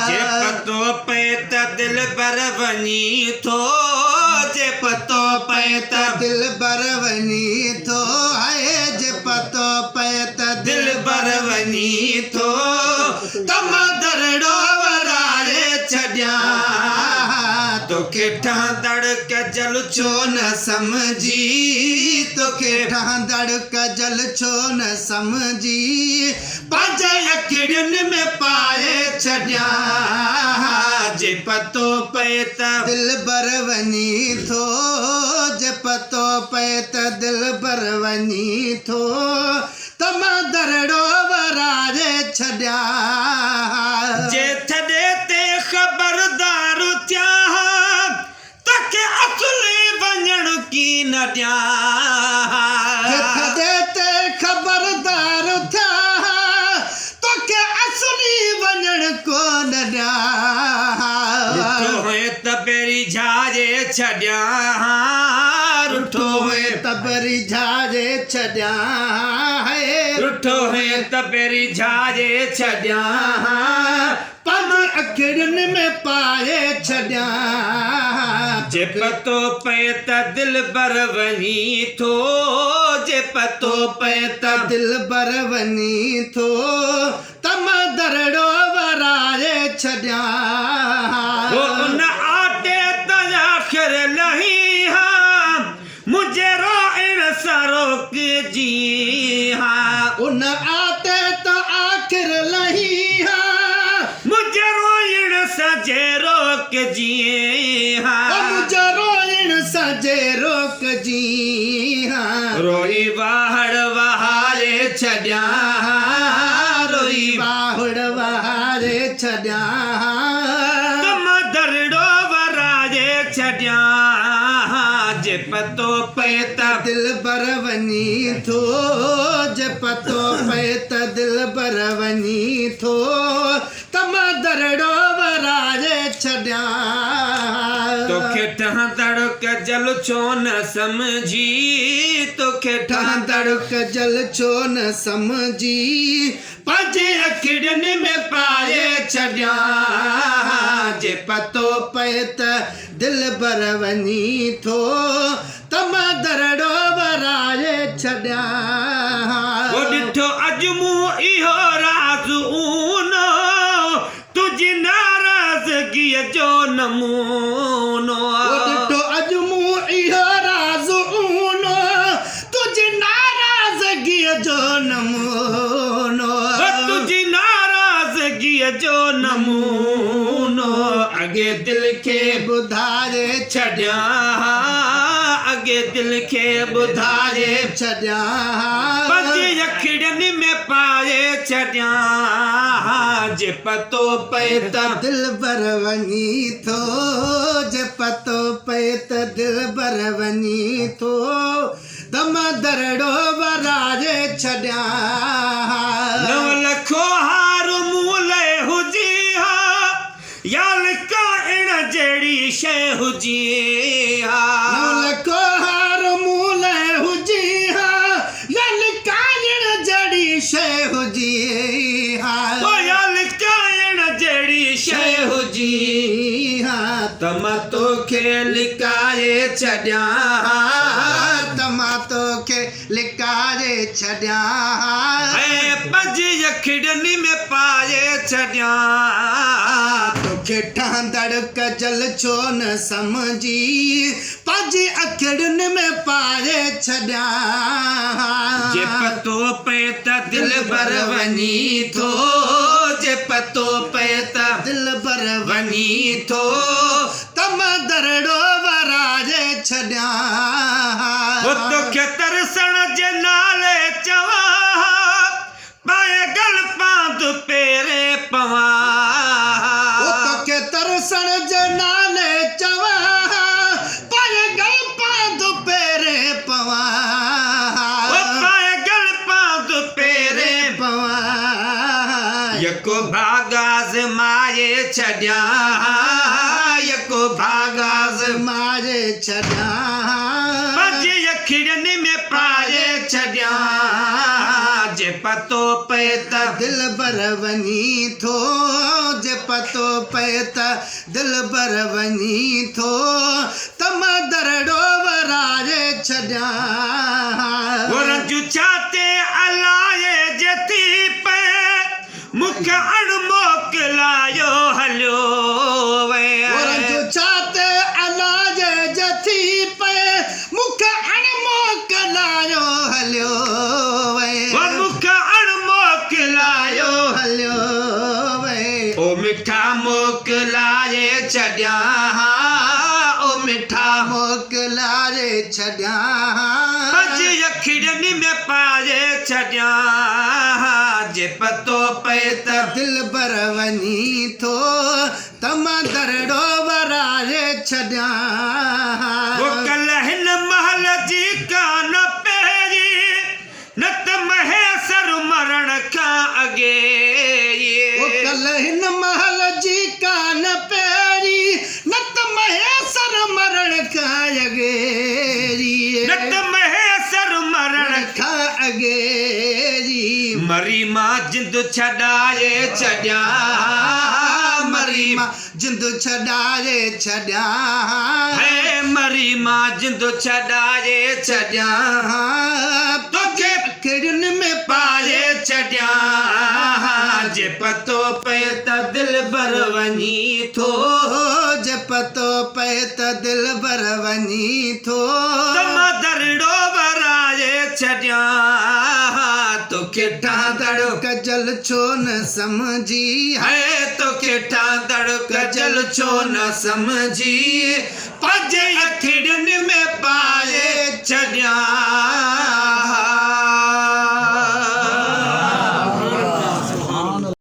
जे पतो पे त दिल बर वनी थो जे पतो पे त दिल बरवनी थो है जे पतो पे त दिल बर वनी थो तम दरड़ो वराए छड्या तोखे ठहंदड़ कजल छो न समझी तोखे ठहंदड़ कजल छो न समझी पंज अखियुनि में पाए छॾिया जे पतो पए त दिल बरवनी थो जे पतो पे त दिल बरवनी थो तम दरड़ो वराए छॾिया जे थॾे ते ख़बरदार थिया तोखे असुली वञण की न ॾियां थदे ते खबरदार थिया तोखे असली वञण कोन ॾियां रुठो हुए त पहिरीं झाजे छॾिया रुठो हुए तबरी झाजे छॾियां रुठो हुए त पहिरीं झाजे छॾिया पंज अखियुनि में पाए छॾियां जे पतो पए त दिल बर वनी थो जे पतो पए त दिल बरवनी थो तम दरड़ो वराए छॾियां वो उन आटे त आख़िर लही हा मुझे रोइण सां रोकजी हा उन आते तो आखिर लही हा मुझे रोइण सां जे रोकजी हा मुझे रोइण सजे रोक जी हा रोई वाहड़ वहारे छॾिया रोई बाहुड़ वहारे छॾियां तम दरड़ो वराए छॾिया जे पतो पए त दिल बरवनी थो जे पतो पे त दिल बरवनी थो तम दरड़ो वराए छॾियां तोखे ठहंदड़ कजल छो न समझी तोखे ठहंदड़ ठहंदड़ कजल छो न समझी पंज अखियुनि में पाए छॾिया जे पतो पे त दिल बरवनी थो तम दरड़ो वराए छॾियां वो ॾिठो अॼु मूं इहो राज़ ऊनो तुंहिंजी नाराज़गीअ जो नमूनो ॾिठो अॼु मूं इहो राज़ ऊनो तुंहिंजी नाराज़गीअ जो नमूनो तुंहिंजी नाराज़गीअ जो नमूनो अॻे दिल खे ॿुधाए छॾिया अॻे दिल खे ॿुधाए छॾियां पंज अखियुनि में पाए छॾिया जे पतो पए त दिल बरवनी थो जे पतो पे त दिल बरवनी थो दम दरड़ो वराए छॾियां नव लखो हार मूले हुजी हा या लिकाइण जहिड़ी शइ हुजी हा लखो हार मूल हुजी हा या लिकाइण जहिड़ी शइ हुजी हा या लिकाइण जहिड़ी शइ हुजी हा त मां तोखे लिकाए छॾियां त मां तोखे लिकाए छॾियां ऐं पंज अखियुनि में पाए छॾियां तोखे ठहंदड़ कजल छो न समझी पंज अखियुनि में पाए छॾियां जे पतो पए त दिल बरवनी थो जे पतो पए त दिल बरवनी वनी थो तम दरड़ो वराए छॾियां वो तोखे तरसण जे नाले चवां पाए गल पांद पेरे पवां तोखे तरसण जे नाले चवां पाए गल पांद पेरे पवां पाए गल पांद पेरे पवां यको भागाज़ माए छॾिया यको भागाज़ मारे छॾियां पंज अखिड़नि में पाए छॾियां जे पतो पए त दिल बर वञी थो जे पतो पए त दिल बर वञी थो त मां दरड़ो वराए छॾियां रंजू छाते अलाए जे थी पए मूंखे अणमोकिलायो हलियो रंजू छाते अलाए जे थी पए मूंखे अणमोकिलायो हलियो मूंखे अणमोकिलायो हलियो ओ मिठा मोकिलाए छॾियां ओ मिठा मोकिलाए छॾियां पंज अखिड़नि में पाए छॾियां जे पतो पए त दिल बर वञी थो त मां दरड़ो वराए छॾियां कल हिन महल जी कान पहिरी न त महेसर मरण खां अॻे कल हिन महल जी कान पहिरी न त महेसर मरण खां अॻे न त महेसर मरण खां अॻे मरी मां जिंद छॾाए छॾियां मरी मां जिंद छॾाए छॾियां हे मरी मां जिंद छॾाए छॾियां तोखे अखिड़नि में पाए छॾियां जे पतो पए त दिल बर वञी थो जे पतो पए त दिल बर वञी थो त मां दरड़ो वराए छॾियां तोखे ठादड़ कजल छो न समझी है तोखे ठादड़ कजल छो न समझी पंज अखिड़नि में पाए छॾियां